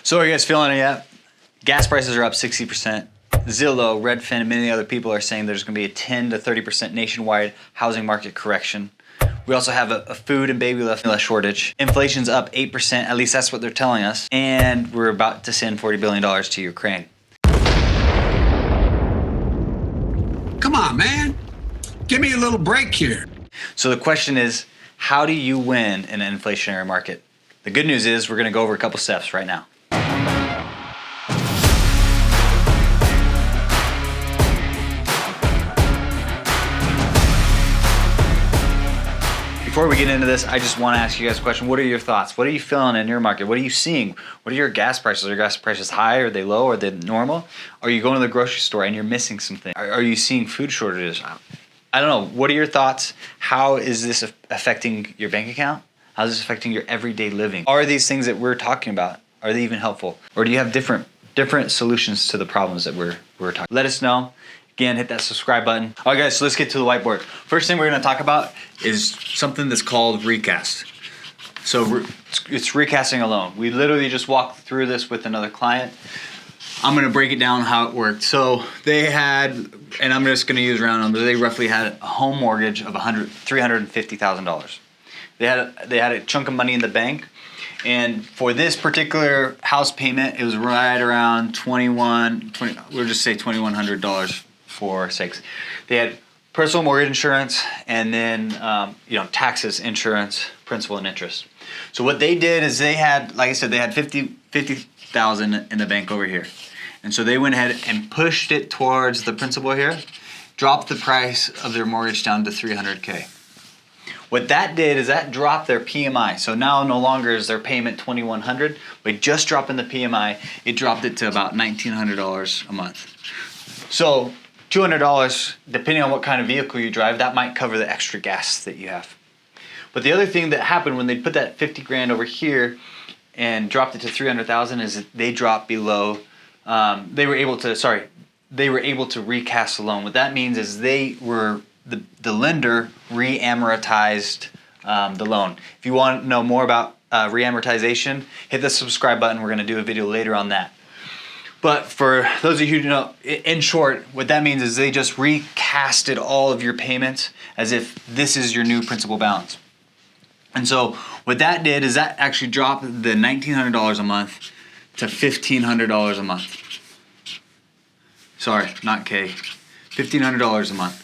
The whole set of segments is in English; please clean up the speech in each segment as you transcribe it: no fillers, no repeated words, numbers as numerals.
So are you guys feeling it yet? Gas prices are up 60%. Zillow, Redfin, and many other people are saying there's going to be a 10 to 30% nationwide housing market correction. We also have a food and baby left shortage. Inflation's up 8%, at least that's what they're telling us. And we're about to send $40 billion to Ukraine. Come on, man. Give me a little break here. So the question is, how do you win in an inflationary market? The good news is we're going to go over a couple steps right now. Before we get into this, I just want to ask you guys a question. What are your thoughts? What are you feeling in your market? What are you seeing? What are your gas prices? Are your gas prices high? Are they low? Are they normal? Are you going to the grocery store and you're missing something? Are you seeing food shortages? I don't know. What are your thoughts? How is this affecting your bank account? How is this affecting your everyday living? Are these things that we're talking about, are they even helpful? Or do you have different solutions to the problems that we're talking about? Let us know. Again, hit that subscribe button. All right, guys, so let's get to the whiteboard. First thing we're going to talk about is something that's called recast. So it's recasting a loan. We literally just walked through this with another client. I'm going to break it down how it worked. So they had, and I'm just going to use round numbers, they roughly had a home mortgage of $350,000. They had a chunk of money in the bank. And for this particular house payment, it was right around we'll just say $2,100 for sakes. They had personal mortgage insurance and then taxes, insurance, principal, and interest. So what they did is they had, like I said, they had $50,000 in the bank over here. And so they went ahead and pushed it towards the principal here, dropped the price of their mortgage down to $300K. What that did is that dropped their PMI. So now no longer is their payment $2,100, but just dropping the PMI, it dropped it to about $1,900 a month. So $200, depending on what kind of vehicle you drive, that might cover the extra gas that you have. But the other thing that happened when they put that 50 grand over here and dropped it to 300,000 is that they dropped below. They were able to recast the loan. What that means is the lender re-amortized the loan. If you want to know more about re-amortization, hit the subscribe button. We're going to do a video later on that. But for those of you who know, in short, what that means is they just recasted all of your payments as if this is your new principal balance. And so what that did is that actually dropped the $1,900 a month to $1,500 a month. Sorry, not K. $1,500 a month.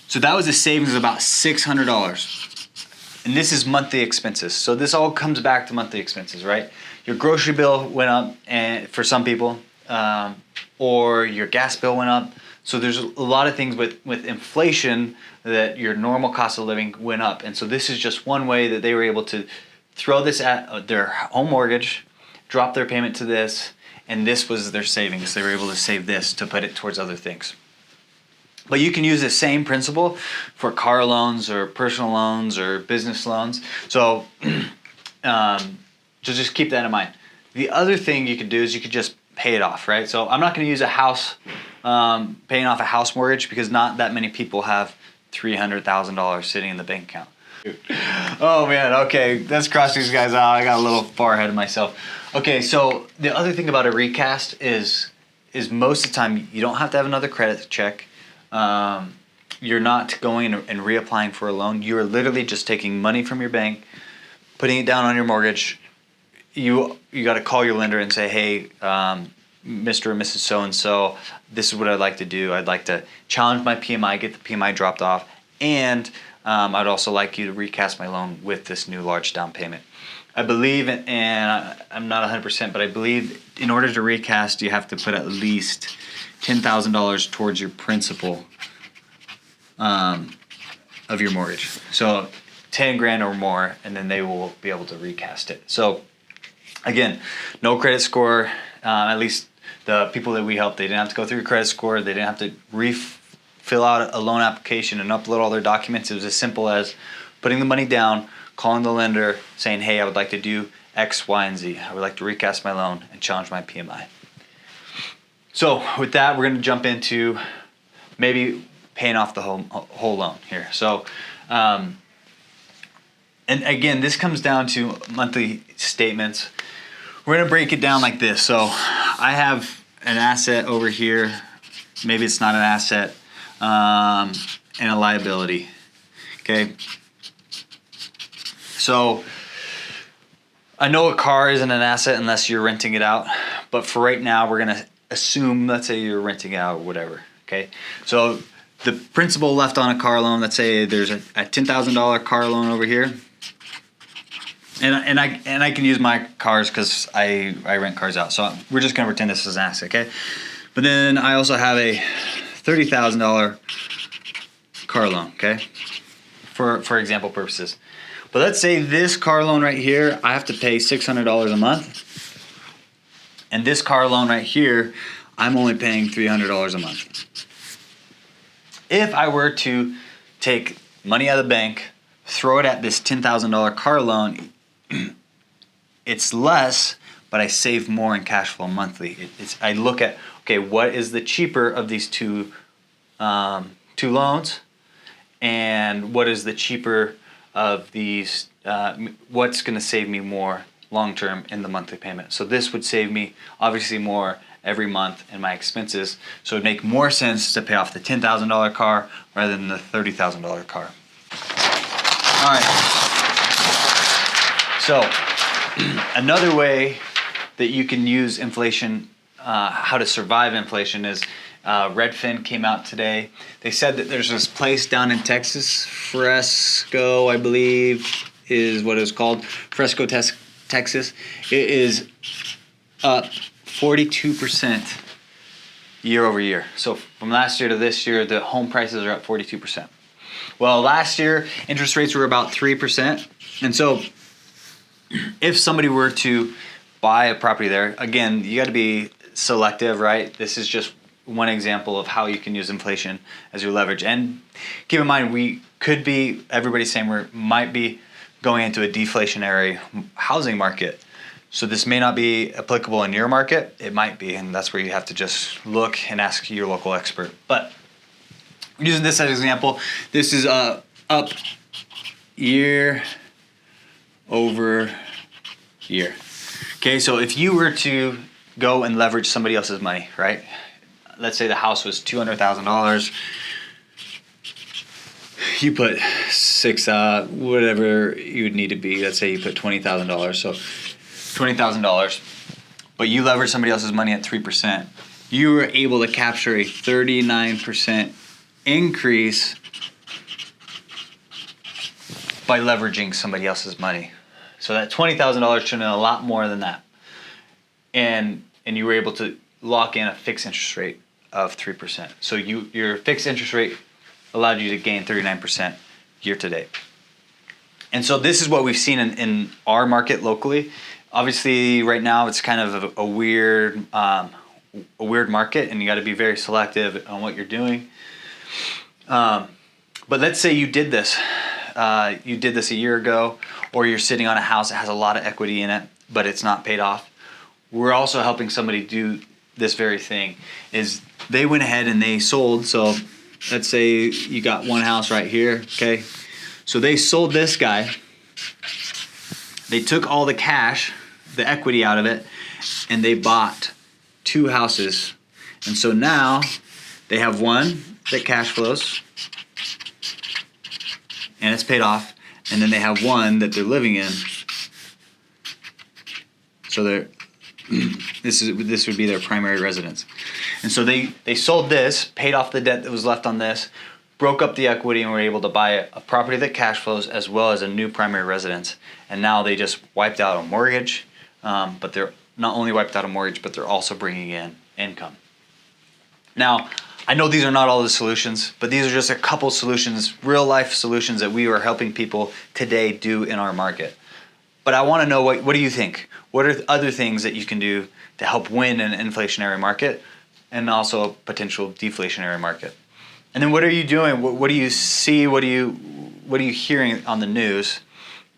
So that was a savings of about $600. And this is monthly expenses. So this all comes back to monthly expenses, right? Your grocery bill went up and for some people, or your gas bill went up. So there's a lot of things with inflation that your normal cost of living went up. And so this is just one way that they were able to throw this at their home mortgage, drop their payment to this, and this was their savings. They were able to save this to put it towards other things. But you can use the same principle for car loans or personal loans or business loans. So just keep that in mind. The other thing you could do is you could just pay it off, right? So I'm not going to use a house, paying off a house mortgage because not that many people have $300,000 sitting in the bank account. Oh man, okay, let's cross these guys out. I got a little far ahead of myself. Okay, so the other thing about a recast is most of the time you don't have to have another credit check. You're not going and reapplying for a loan. You are literally just taking money from your bank, putting it down on your mortgage. You got to call your lender and say, hey, Mr. or Mrs. So-and-so, this is what I'd like to do. I'd like to challenge my PMI, get the PMI dropped off, and I'd also like you to recast my loan with this new large down payment. I believe, and I'm not 100%, but I believe in order to recast, you have to put at least $10,000 towards your principal of your mortgage. So 10 grand or more, and then they will be able to recast it. So again, no credit score, at least the people that we helped, they didn't have to go through your credit score. They didn't have to fill out a loan application and upload all their documents. It was as simple as putting the money down, calling the lender, saying, hey, I would like to do X, Y, and Z. I would like to recast my loan and challenge my PMI. So with that, we're going to jump into maybe paying off the whole loan here. So, and again, this comes down to monthly statements. we're gonna break it down like this. So I have an asset over here. Maybe it's not an asset, and a liability. Okay. So I know a car isn't an asset unless you're renting it out, but for right now, we're gonna assume, let's say you're renting it out or whatever. Okay. So the principal left on a car loan, let's say there's a $10,000 car loan over here. And I can use my cars because I rent cars out. So we're just gonna pretend this is an asset, okay? But then I also have a $30,000 car loan, okay? For example purposes. But let's say this car loan right here, I have to pay $600 a month. And this car loan right here, I'm only paying $300 a month. If I were to take money out of the bank, throw it at this $10,000 car loan, it's less, but I save more in cash flow monthly. I look at, okay, what is the cheaper of these two loans, and what is the cheaper of these? What's going to save me more long term in the monthly payment? So this would save me obviously more every month in my expenses. So it'd make more sense to pay off the $10,000 car rather than the $30,000 car. All right. So another way that you can use inflation, how to survive inflation, is Redfin came out today. They said that there's this place down in Texas, Frisco, I believe is what it's called, Frisco, Texas. It is up 42% year over year. So from last year to this year, the home prices are up 42%. Well, last year, interest rates were about 3%. And so if somebody were to buy a property there, again, you got to be selective, right? This is just one example of how you can use inflation as your leverage. And keep in mind, everybody's saying we might be going into a deflationary housing market. So this may not be applicable in your market. It might be, and that's where you have to just look and ask your local expert. But using this as an example, this is up year over year. Okay, so if you were to go and leverage somebody else's money, right? Let's say the house was $200,000. You put whatever you would need to be. Let's say you put $20,000. So $20,000, but you leverage somebody else's money at 3%. You were able to capture a 39% increase by leveraging somebody else's money. So that $20,000 turned in a lot more than that. And you were able to lock in a fixed interest rate of 3%. So your fixed interest rate allowed you to gain 39% year to date. And so this is what we've seen in our market locally. Obviously, right now it's kind of a weird market, and you got to be very selective on what you're doing. But let's say you did this. You did this a year ago, or you're sitting on a house that has a lot of equity in it, but it's not paid off. We're also helping somebody do this very thing. Is they went ahead and they sold. So let's say you got one house right here, okay? So they sold this guy. They took all the cash, the equity out of it, and they bought two houses. And so now they have one that cash flows and it's paid off, and then they have one that they're living in. So this would be their primary residence. And so they sold this, paid off the debt that was left on this, broke up the equity, and were able to buy a property that cash flows as well as a new primary residence. And now they just wiped out a mortgage, but they're not only wiped out a mortgage, but they're also bringing in income. Now, I know these are not all the solutions, but these are just a couple solutions, real life solutions that we are helping people today do in our market. But I want to know, what do you think? What are other things that you can do to help win an inflationary market and also a potential deflationary market? And then what are you doing? What do you see? What are you hearing on the news?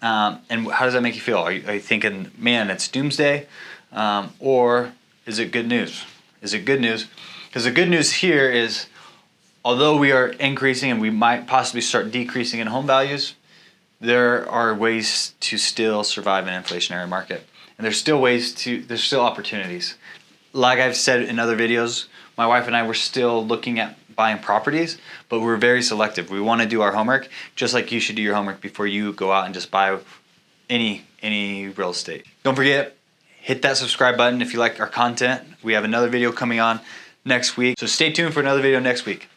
And how does that make you feel? Are you thinking, man, it's doomsday? Or is it good news? Is it good news? Because the good news here is, although we are increasing and we might possibly start decreasing in home values, there are ways to still survive an inflationary market. and there's still opportunities. Like I've said in other videos, my wife and I were still looking at buying properties, but we're very selective. We want to do our homework, just like you should do your homework before you go out and just buy any real estate. Don't forget, hit that subscribe button if you like our content. We have another video coming on next week, so stay tuned for another video next week.